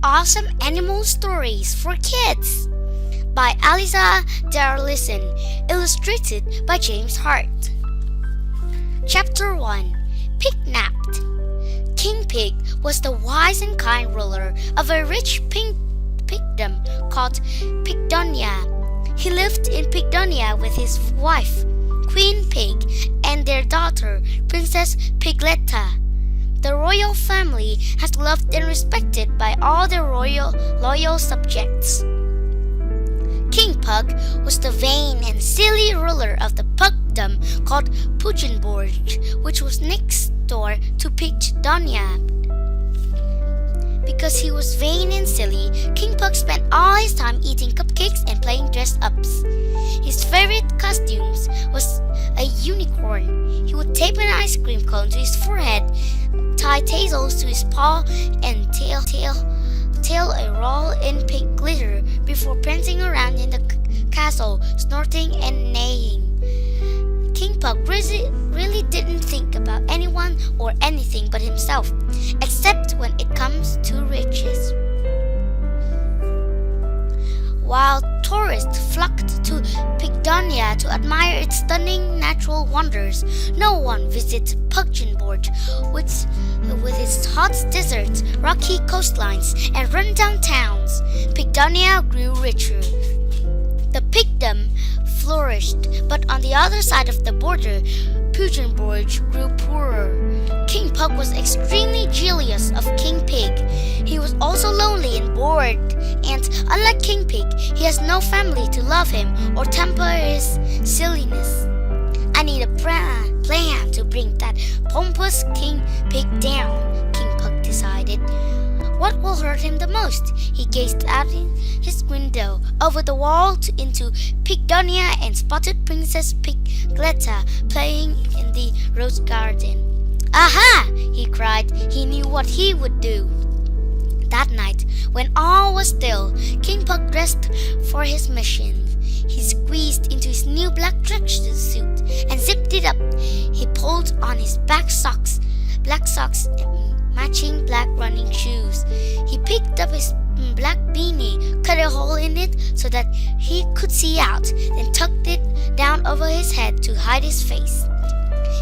Awesome Animal Stories for Kids by Aleesah Darlison, illustrated by James Hart. Chapter 1. Pig Napped. King Pig was the wise and kind ruler of a rich pigdom called Pigdonia. He lived in Pigdonia with his wife, Queen Pig, and their daughter, Princess Pigletta. The royal family was loved and respected by all their loyal subjects. King Pug was the vain and silly ruler of the pugdom called Pugenborg, which was next door to Pigdonia. Because he was vain and silly, King Pug spent all his time eating cupcakes and playing dress-ups. His favorite costumes was a unicorn. He would tape an ice cream cone to his forehead, tie tassels to his paw, and tail a roll in pink glitter before prancing around in the castle, snorting and neighing. King Pug really didn't think about anyone or anything but himself, except when it comes to riches. While tourists flocked to Pigdonia to admire its stunning natural wonders, no one visits Pugenborg, with its hot deserts, rocky coastlines, and run-down towns. Pigdonia grew richer. The pigdom flourished, but on the other side of the border, Pugenborg grew poorer. King Pug was extremely jealous of King Pig. He was also lonely and bored, and unlike King Pig, he has no family to love him or temper his silliness. I need a plan to bring that pompous King Pig down, King Pug decided. What will hurt him the most? He gazed out his window over the wall into Pigdonia and spotted Princess Pigletta playing in the rose garden. Aha! He cried. He knew what he would do. That night, when all was still, King Pug dressed for his mission. He squeezed into his new black tracksuit and zipped it up. He pulled on his black socks, and matching black running shoes. He picked up his black beanie, cut a hole in it so that he could see out, then tucked it down over his head to hide his face.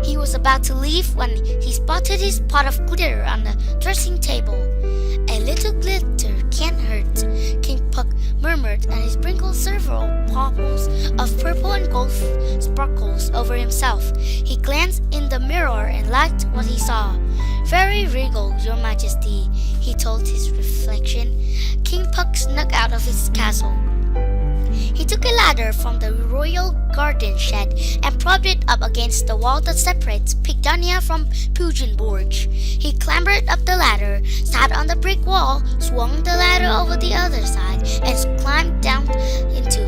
He was about to leave when he spotted his pot of glitter on the dressing table. A little glitter can't hurt, King Pug murmured, and he sprinkled several baubles of purple and gold sparkles over himself. He glanced in the mirror and liked what he saw. Very regal, Your Majesty, he told his reflection. King Pug snuck out of his castle. He took a ladder from the royal garden shed and propped it up against the wall that separates Pigdonia from Pugenborg. He clambered up the ladder, sat on the brick wall, swung the ladder over the other side, and climbed down into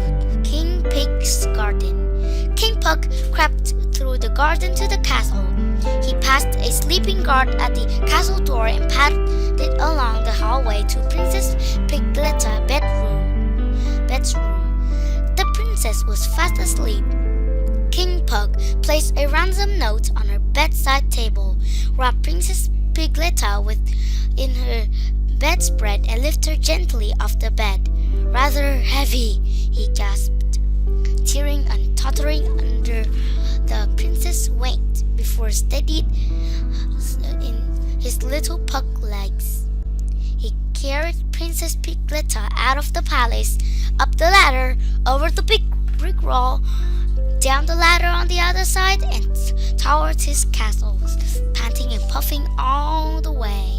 King Pig's garden. King Pug crept through the garden to the castle. He passed a sleeping guard at the castle door and padded along the hallway to Princess Pigletta's bedroom. The princess was fast asleep. King Pug placed a ransom note on her bedside table, wrapped Princess Pigletta in her bedspread, and lifted her gently off the bed. Rather heavy, he gasped, tearing and tottering under the princess' weight before steadied in his little pug legs. He carried Princess Pigletta out of the palace, up the ladder, over the big brick wall, down the ladder on the other side, and towards his castle, panting and puffing all the way.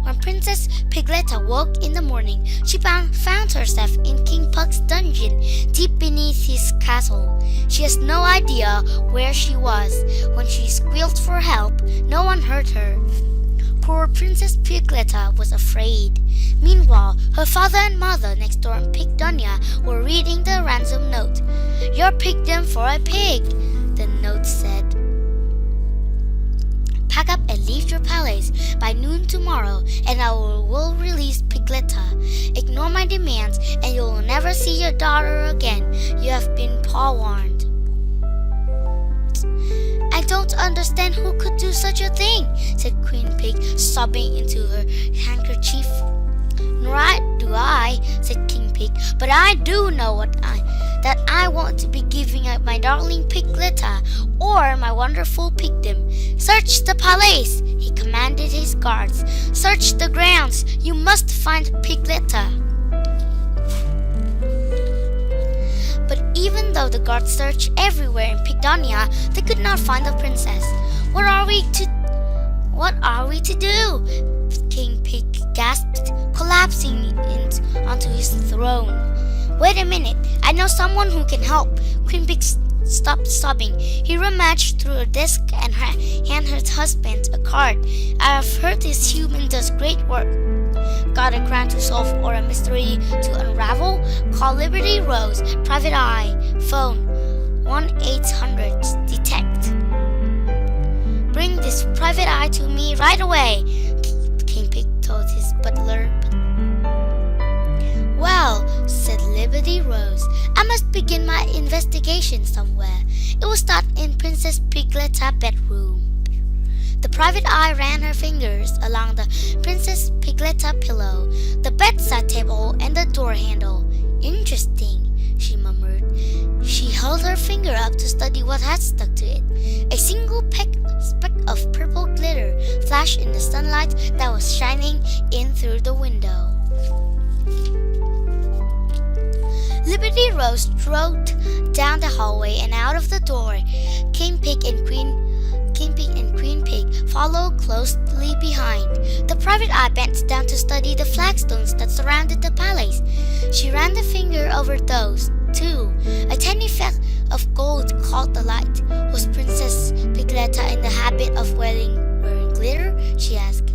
When Princess Pigletta woke in the morning, she found herself in King Pug's dungeon, deep beneath his castle. She has no idea where she was. When she squealed for help, no one heard her. Poor Princess Pigletta was afraid. Meanwhile, her father and mother next door in Pigdonia were reading the ransom note. "Your pigdom for a pig," the note said. "Pack up and leave your palace by noon tomorrow, and I will release Pigletta. Ignore my demands, and you will never see your daughter again. You have been forewarned." "I don't understand who could do such a thing," said Queen Pig. Pig, sobbing into her handkerchief. "Nor do I," said King Pig, "but I do know that I won't be giving up my darling Pigletta or my wonderful pigdom. Search the palace," he commanded his guards. "Search the grounds. You must find Pigletta." But even though the guards searched everywhere in Pigdonia, they could not find the princess. What are we to do?" King Pig gasped, collapsing onto his throne. "Wait a minute, I know someone who can help." Queen Pig stopped sobbing. He rummaged through her desk and handed her husband a card. "I have heard this human does great work. Got a crime to solve or a mystery to unravel? Call Liberty Rose, Private Eye. Phone 1-800-DETECT. Bring this Private Eye to me right away," King Pig told his butler. "Well," said Liberty Rose, "I must begin my investigation somewhere. It will start in Princess Pigletta's bedroom." The Private Eye ran her fingers along the Princess Pigletta pillow, the bedside table, and the door handle. "Interesting," she murmured. She held her finger up to study what had stuck to it. A single speck of purple glitter flashed in the sunlight that was shining in through the window. Liberty Rose strode down the hallway and out of the door. King Pig and Queen Pig followed closely behind. The Private Eye bent down to study the flagstones that surrounded the palace. She ran the finger over those, too. A tiny speck of gold caught the light. "Was Princess Pigletta in the habit of wearing glitter?" she asked.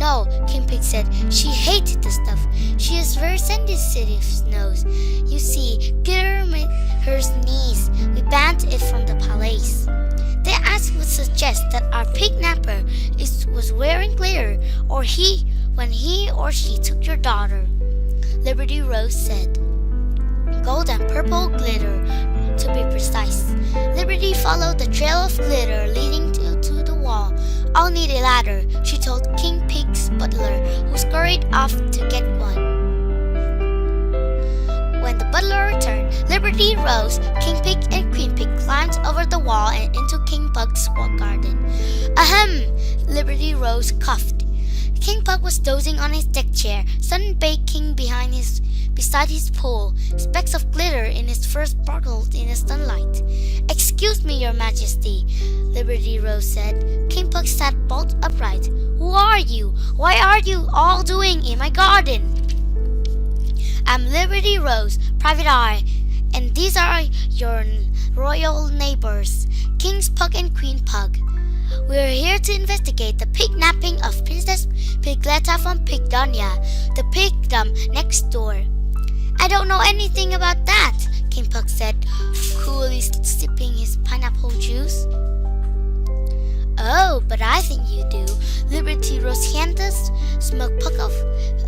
"No," King Pig said. "She hated the stuff. She has very sensitive nose. You see, glitter made her sneeze. We banned it from the palace." "Then I would suggest that our pig-napper was wearing glitter, or when he or she took your daughter," Liberty Rose said. "Gold and purple glitter, to be precise." Liberty followed the trail of glitter leading to the wall. "I'll need a ladder," she told King Pig's butler, who scurried off to get one. When the butler returned, Liberty Rose, King Pig, and Queen Pig climbed over the wall and into King Pug's garden. "Ahem!" Liberty Rose coughed. King Pug was dozing on his deck chair, sun-baking beside his pool. Specks of glitter in his fur sparkled in the sunlight. "Excuse me, Your Majesty," Liberty Rose said. King Pug sat bolt upright. "Who are you? Why are you all doing in my garden?" "I'm Liberty Rose, Private Eye, and these are your royal neighbors, Kings Pug and Queen Pug. We're here to investigate the pig-napping of Princess Pigletta from Pigdonia, the pigdom next door." "I don't know anything about that," King Pug said, coolly sipping his pineapple juice. "Oh, but I think you do." Liberty Rose handed Smoke Pug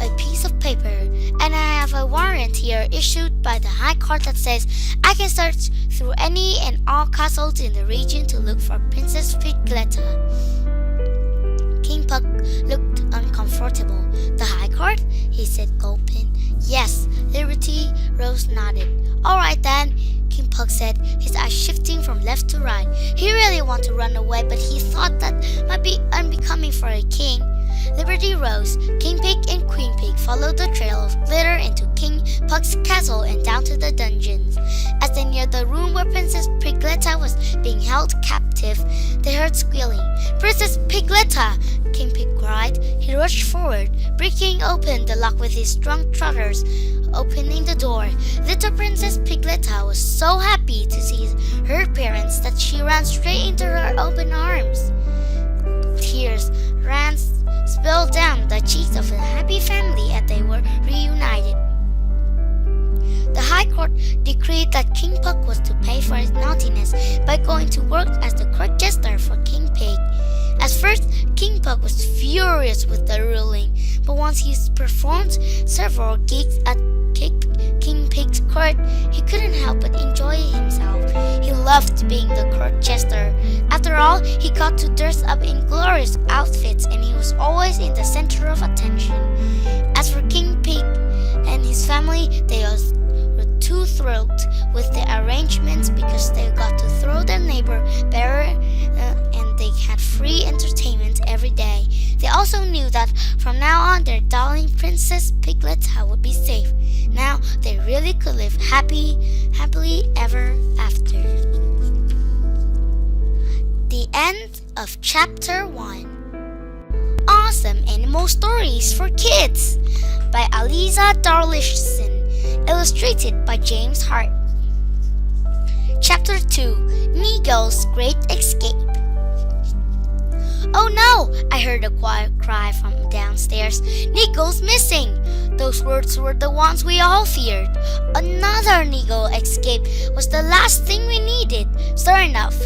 a piece of paper. "And I have a warrant here issued by the High Court that says I can search through any and all castles in the region to look for Princess Pigletta." King Pug looked uncomfortable. "The High Court?" he said, gulping. "Yes," Liberty Rose nodded. "All right then," King Pug said, his eyes shifting from left to right. He really wanted to run away, but he thought that might be unbecoming for a king. Liberty Rose, King Pig, and Queen Pig followed the trail of glitter into King Pug's castle and down to the dungeons. As they neared the room where Princess Pigletta was being held captive, they heard squealing. "Princess Pigletta!" King Pig cried. He rushed forward, breaking open the lock with his strong trotters, opening the door. Little Princess Pigletta was so happy to see her parents that she ran straight into her open arms. Tears spilled down the cheeks of the happy family as they were reunited. The High Court decreed that King Pug was to pay for his naughtiness by going to work as the court jester for King Pig. At first, King Pug was furious with the ruling, but once he performed several gigs at King Pig's court, he couldn't help but enjoy himself. He loved being the court jester. After all, he got to dress up in glorious outfits, and he was always in the center of attention. As for King Pig and his family, they were too thrilled with the arrangements because they got to throw their neighbor better and they had free entertainment every day. They also knew that from now on their darling Princess Piglet would be safe. Now they really could live happily ever after. The end of Chapter 1. Awesome Animal Stories for Kids by Aleesah Darlison, illustrated by James Hart. Chapter 2. Neagle's Great Escape. "Oh no!" I heard a quiet cry from downstairs. "Neagle's missing!" Those words were the ones we all feared. Another Neagle escape was the last thing we needed. Sure enough.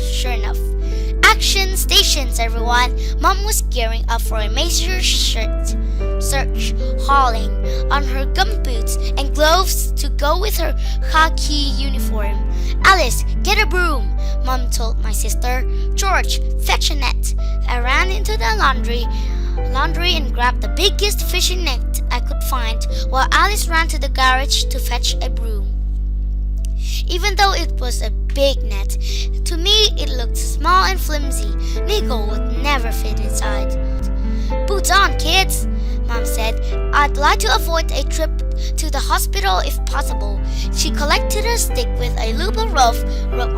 Action stations, everyone! Mom was gearing up for a major search, hauling on her gumboots and gloves to go with her khaki uniform. "Alice, get a broom," Mom told my sister. "George, fetch a net." I ran into the laundry and grabbed the biggest fishing net I could find, while Alice ran to the garage to fetch a broom. Even though it was a big net, to me it looked small and flimsy. Neagle would never fit inside. "Boots on, kids," Mom said. "I'd like to avoid a trip to the hospital if possible." She collected a stick with a loop of rope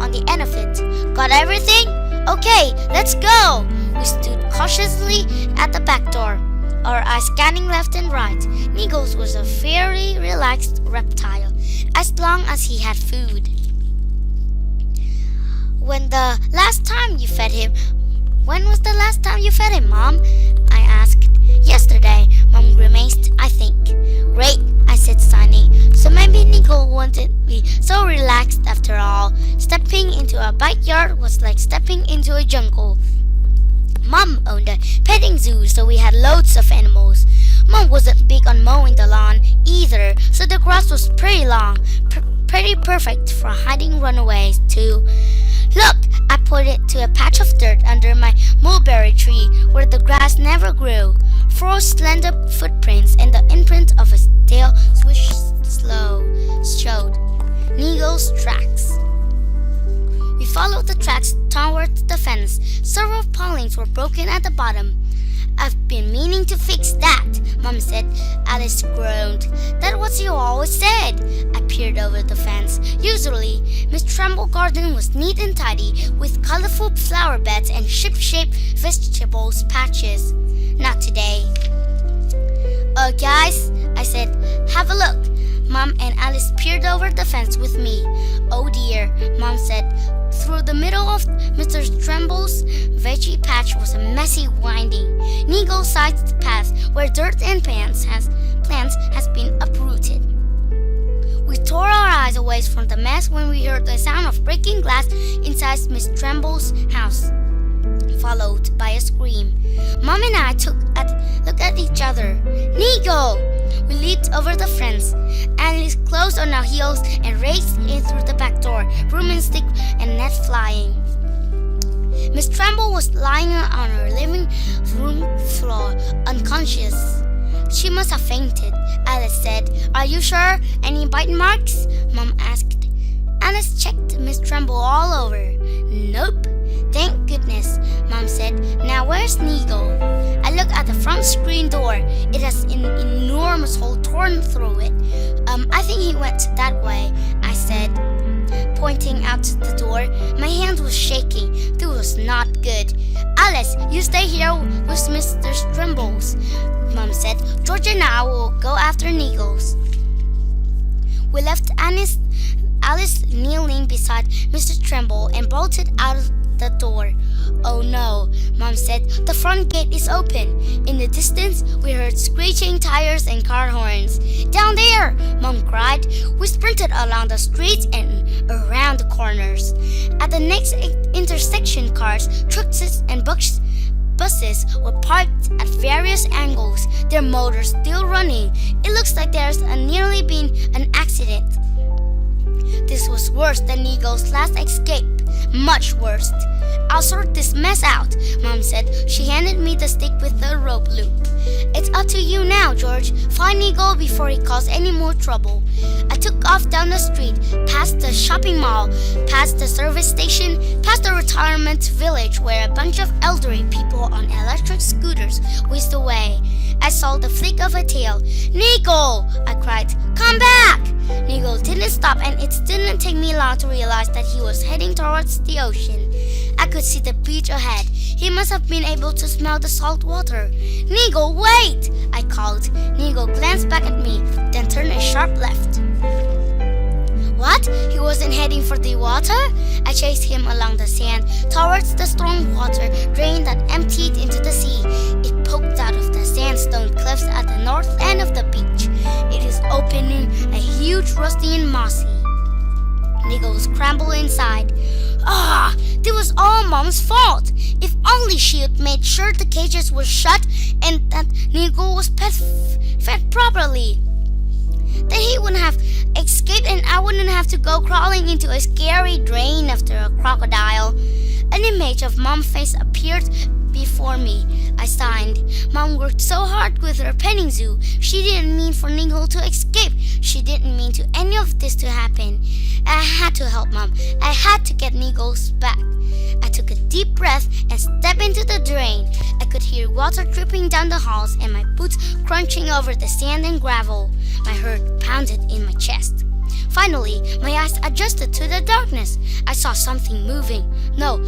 on the end of it. "Got everything? Okay, let's go." We stood cautiously at the back door, our eyes scanning left and right. Neagle was a very relaxed reptile, as long as he had food. When was the last time you fed him, Mom?" I asked. "Yesterday," Mom grimaced. "I think." "Great," I said, signing. So maybe Neagle wouldn't be so relaxed after all. Stepping into a backyard was like stepping into a jungle. Mom owned a petting zoo, so we had loads of animals. Mom wasn't big on mowing the lawn either, so the grass was pretty long, pretty perfect for hiding runaways too. "Look!" I pointed to a patch of dirt under my mulberry tree where the grass never grew. 4 slender footprints and the imprint of a tail swish showed Neagle's tracks. We followed the tracks towards the fence. Several pilings were broken at the bottom. "I've been meaning to fix that," Mom said. Alice groaned. "That's what you always said." I peered over the fence. Usually, Miss Tremble's garden was neat and tidy, with colorful flower beds and ship-shaped vegetables patches. Not today. Guys," I said, "have a look." Mom and Alice peered over the fence with me. "Oh dear," Mom said. Through the middle of Mr. Tremble's veggie patch was a messy winding, needle-sized path where dirt and plants has been uprooted. We tore our eyes away from the mess when we heard the sound of breaking glass inside Miss Tremble's house, followed by a scream. Mom and I looked at each other. "Neagle!" We leaped over the fence. Alice closed on our heels and raced in through the back door, broomstick and net flying. Miss Tremble was lying on her living room floor, unconscious. "She must have fainted," Alice said. "Are you sure? Any bite marks?" Mom asked. Alice checked Miss Tremble all over. "Nope." "Thank goodness," Mom said. "Now where's Neagle?" I looked at the front screen door. It has an enormous hole torn through it. I think he went that way," I said, pointing out the door. My hand was shaking. This was not good. "Alice, you stay here with Mr. Tremble's," Mom said. "George and I will go after Neagle's." We left Alice kneeling beside Mr. Tremble and bolted out of the door. "Oh no," Mom said. "The front gate is open." In the distance, we heard screeching tires and car horns. "Down there!" Mom cried. We sprinted along the streets and around the corners. At the next intersection, cars, trucks, and buses were parked at various angles, their motors still running. It looks like there's nearly been an accident. This was worse than Neagle's last escape. Much worse. "I'll sort this mess out," Mom said. She handed me the stick with the rope loop. up to you now, George. Find Eagle before he caused any more trouble. I took off down the street, past the shopping mall, past the service station, past the retirement village where a bunch of elderly people on electric scooters whizzed away. I saw the flick of a tail. Nigel! I cried. Come back! Nigel didn't stop, and it didn't take me long to realize that he was heading towards the ocean. I could see the beach ahead. He must have been able to smell the salt water. Nigel, wait! I called. Nigel glanced back at me, then turned a sharp left. What? He wasn't heading for the water? I chased him along the sand towards the storm water drain that emptied into the sea. It poked out of the sandstone cliffs at the north end of the beach. It is opening a huge, rusty and mossy. Nigel scrambled inside. This was all Mom's fault. If only she had made sure the cages were shut and that Nigel was fed properly. Then he wouldn't have escaped and I wouldn't have to go crawling into a scary drain after a crocodile. An image of Mom's face appeared before me. I sighed. Mom worked so hard with her petting zoo. She didn't mean for Nigel to escape. She didn't mean to any of this to happen. I had to help Mom. I had to get Nigel back. I took a deep breath and stepped into the drain. I could hear water dripping down the halls and my boots crunching over the sand and gravel. My heart pounded in my chest. Finally, my eyes adjusted to the darkness. I saw something moving. No,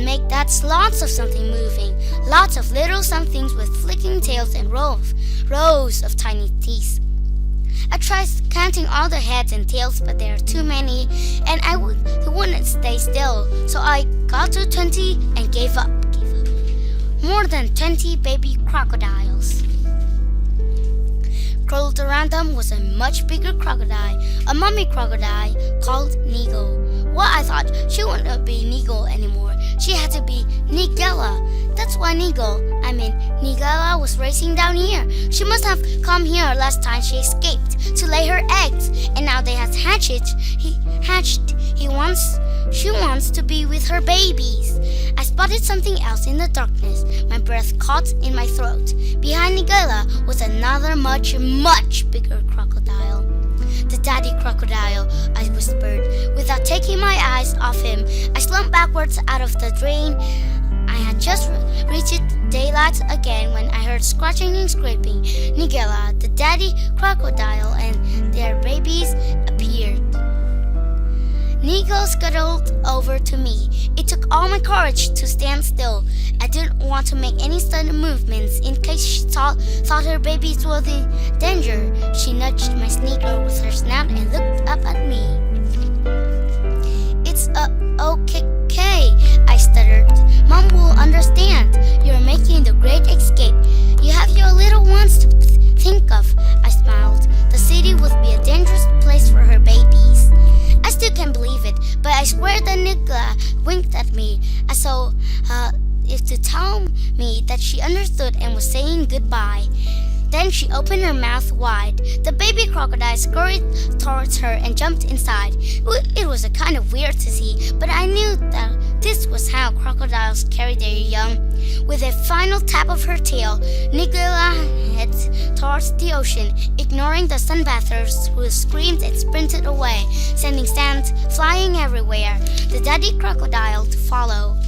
make that's lots of something moving. Lots of little somethings with flicking tails and rows of tiny teeth. I tried counting all the heads and tails, but there are too many, and I wouldn't stay still. So I got to 20 and gave up. More than 20 baby crocodiles. Curled around them was a much bigger crocodile, a mummy crocodile called Nigel. Well, I thought she wouldn't be Nigel anymore. She had to be Nigella. That's why Nigella was racing down here. She must have come here last time she escaped to lay her eggs, and now they have hatched. She wants to be with her babies. I spotted something else in the darkness. My breath caught in my throat. Behind Nigella was another much, much bigger crocodile. The daddy crocodile, I whispered. Without taking my eyes off him, I slumped backwards out of the drain. I had just reached daylight again when I heard scratching and scraping. Nigella, the daddy crocodile, and their babies appeared. Nigel scuttled over to me. It took all my courage to stand still. I didn't want to make any sudden movements in case she thought her babies were in danger. She nudged my sneaker with her snout and looked up at me. It's okay, I stuttered. Mom will understand. You're making the great escape. You have your little ones to think of. I smiled. The city would be a dangerous place for her babies. I still can't believe it, but I swear that Nigella winked at me as though if to tell me that she understood and was saying goodbye. Then she opened her mouth wide. The baby crocodile scurried towards her and jumped inside. It was a kind of weird to see, but I knew that this was how crocodiles carry their young. With a final tap of her tail, Nigella heads towards the ocean, ignoring the sunbathers who screamed and sprinted away, sending sand flying everywhere. The daddy crocodile followed.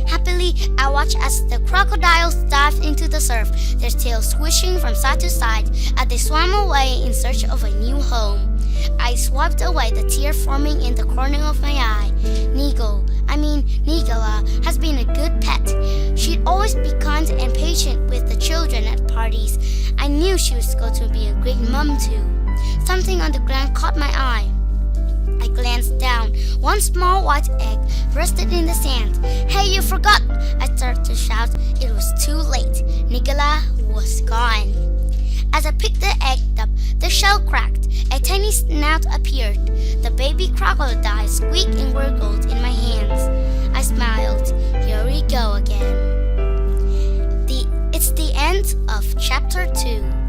Happily, I watched as the crocodiles dived into the surf, their tails swishing from side to side as they swam away in search of a new home. I swiped away the tear forming in the corner of my eye. Nigella has been a good pet. She'd always be kind and patient with the children at parties. I knew she was going to be a great mom too. Something on the ground caught my eye. I glanced down. One small white egg rested in the sand. Hey, you forgot! I started to shout. It was too late. Nigella was gone. As I picked the egg up, the shell cracked. A tiny snout appeared. The baby crocodile squeaked and gurgled in my hands. I smiled. Here we go again. It's the end of chapter 2.